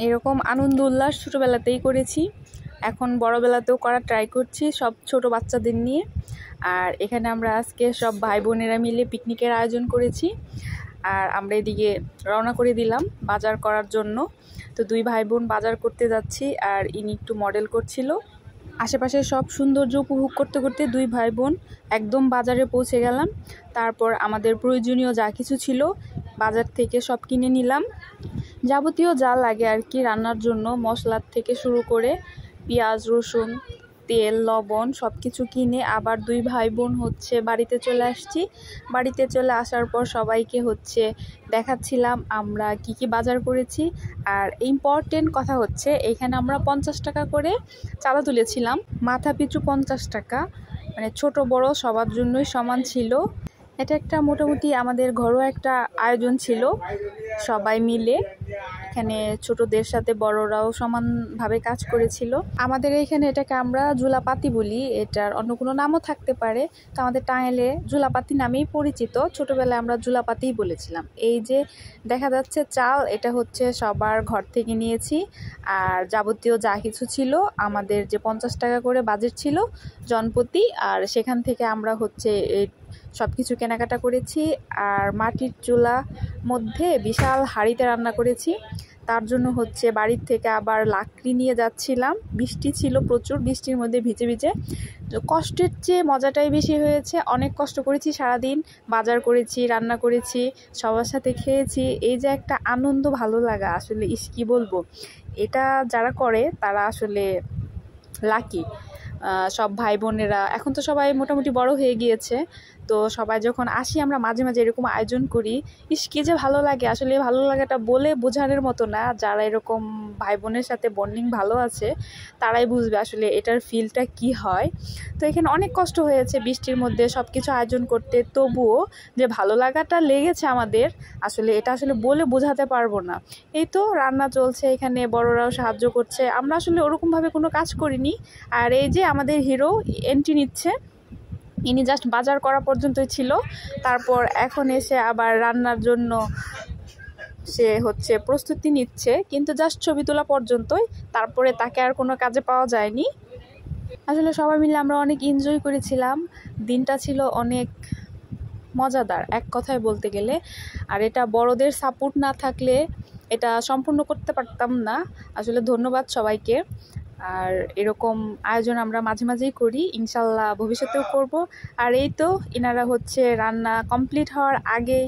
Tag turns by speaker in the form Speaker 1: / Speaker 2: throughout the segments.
Speaker 1: এরকম আনন্দ উল্লাস ছোটোবেলাতেই করেছি, এখন বড়বেলাতেও করার ট্রাই করছি সব ছোট বাচ্চাদের নিয়ে। আর এখানে আমরা আজকে সব ভাই বোনেরা মিলে পিকনিকের আয়োজন করেছি। আর আমরা এদিকে রওনা করে দিলাম বাজার করার জন্য। তো দুই ভাই বোন বাজার করতে যাচ্ছি, আর ইনি একটু মডেল করছিল। আশেপাশে সব সৌন্দর্য উপভোগ করতে করতে দুই ভাই বোন একদম বাজারে পৌঁছে গেলাম। তারপর আমাদের প্রয়োজনীয় যা কিছু ছিল বাজার থেকে সব কিনে নিলাম, যাবতীয় যা লাগে আর কি রান্নার জন্য, মশলার থেকে শুরু করে পেঁয়াজ রসুন তেল লবণ সব কিছু কিনে আবার দুই ভাই বোন বাড়িতে চলে আসছি। বাড়িতে চলে আসার পর সবাইকে দেখাচ্ছিলাম আমরা কি বাজার করেছি। আর ইম্পর্টেন্ট কথা এখানে আমরা 50 টাকা করে চাঁদা তুলেছিলাম, মাথা পিছু 50 টাকা, মানে ছোট বড় সবার জন্যই সমান ছিল। এটা একটা মোটামুটি আমাদের ঘরোয়া একটা আয়োজন ছিল, সবাই মিলে এখানে ছোটদের সাথে বড়রাও সমানভাবে কাজ করেছিল। আমাদের এখানে এটাকে আমরা ঝুলাপাতি বলি, এটার অন্য কোনো নামও থাকতে পারে। তো আমাদের টাঙ্গাইলে ঝুলাপাতি নামেই পরিচিত, ছোটবেলায় আমরা ঝুলাপাতিই বলেছিলাম। এই যে দেখা যাচ্ছে চাল, এটা সবার ঘর থেকে নিয়েছি। আর যাবতীয় যা কিছু ছিল আমাদের যে 50 টাকা করে বাজেট ছিল জনপ্রতি, আর সেখান থেকে আমরা সব কিছু কেনাকাটা করেছি। আর মাটির চুলা মধ্যে বিশাল হাঁড়িতে রান্না করেছি, তার জন্য বাড়ির থেকে আবার লাকড়ি নিয়ে যাচ্ছিলাম। বৃষ্টি ছিল প্রচুর, বৃষ্টির মধ্যে ভিজে ভিজে কষ্টের চেয়ে মজাটাই বেশি হয়েছে। অনেক কষ্ট করেছি, সারাদিন বাজার করেছি, রান্না করেছি, সবার সাথে খেয়েছি। এই যে একটা আনন্দ ভালো লাগা, আসলে কি বলবো, এটা যারা করে তারা আসলে লাকি। সব ভাই বোনেরা এখন তো সবাই মোটামুটি বড় হয়ে গিয়েছে, তো সবাই যখন আসি আমরা মাঝে মাঝে এরকম আয়োজন করি, কি যে ভালো লাগে। আসলে ভালো লাগাটা বলে বোঝানোর মতো না, যারা এরকম ভাই বোনের সাথে বন্ডিং ভালো আছে তারাই বুঝবে আসলে এটার ফিলটা কি হয়। তো এখানে অনেক কষ্ট হয়েছে বৃষ্টির মধ্যে সব কিছু আয়োজন করতে, তবুও যে ভালো লাগাটা লেগেছে আমাদের, আসলে এটা আসলে বলে বোঝাতে পারবো না। এই তো রান্না চলছে, এখানে বড়রাও সাহায্য করছে, আমরা আসলে ওরকমভাবে কোনো কাজ করিনি। আর এই যে আমাদের হিরো এন্ট্রি নিচ্ছে, ইনি জাস্ট বাজার করা পর্যন্তই ছিল, তারপর এখন এসে আবার রান্নার জন্য সে প্রস্তুতি নিচ্ছে, কিন্তু জাস্ট ছবি তোলা পর্যন্তই, তারপরে তাকে আর কোনো কাজে পাওয়া যায়নি। আসলে সবাই মিলে আমরা অনেক এনজয় করেছিলাম, দিনটা ছিল অনেক মজাদার এক কথায় বলতে গেলে। আর এটা বড়দের সাপোর্ট না থাকলে এটা সম্পূর্ণ করতে পারতাম না। আসলে ধন্যবাদ সবাইকে। আর এরকম আয়োজন আমরা মাঝে মাঝেই করি, ইনশাল্লাহ ভবিষ্যতেও করব। আর এই তো এনারা রান্না কমপ্লিট হওয়ার আগে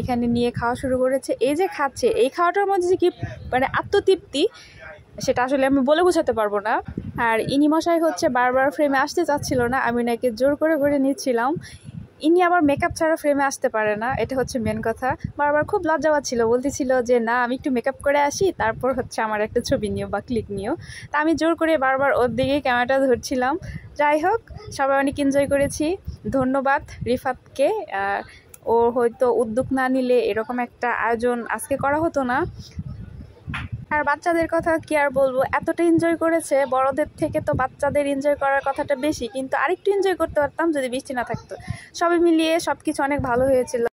Speaker 1: এখানে নিয়ে খাওয়া শুরু করেছে। এই যে খাচ্ছে, এই খাওয়াটার মধ্যে যে কি মানে আত্মতৃপ্তি, সেটা আসলে আমি বলে বোঝাতে পারবো না। আর ইনি মশাই বারবার ফ্রেমে আসতে চাচ্ছিল না, আমি নাকি জোর করে করে নিচ্ছিলাম। ইনি আবার মেকআপ ছাড়া ফ্রেমে আসতে পারে না, এটা মেন কথা। বারবার খুব লজ্জা পাচ্ছিল, বলতেছিল যে না আমি একটু মেকআপ করে আসি, তারপর আমার একটা ছবি নিও বা ক্লিক নিও। তা আমি জোর করে বারবার ওর দিকে ক্যামেরাটা ধরছিলাম। যাই হোক, সবাই অনেক এনজয় করেছি। ধন্যবাদ রিফাতকে, ও হয়তো উদ্যোগ না নিলে এরকম একটা আয়োজন আজকে করা হতো না। আর বাচ্চাদের কথা কি আর বলবো, এতটা এনজয় করেছে, বড়দের থেকে তো বাচ্চাদের এনজয় করার কথাটা বেশি, কিন্তু আরেকটু এনজয় করতে পারতাম যদি বৃষ্টি না থাকতো। সবাই মিলিয়ে সব কিছু অনেক ভালো হয়েছিল।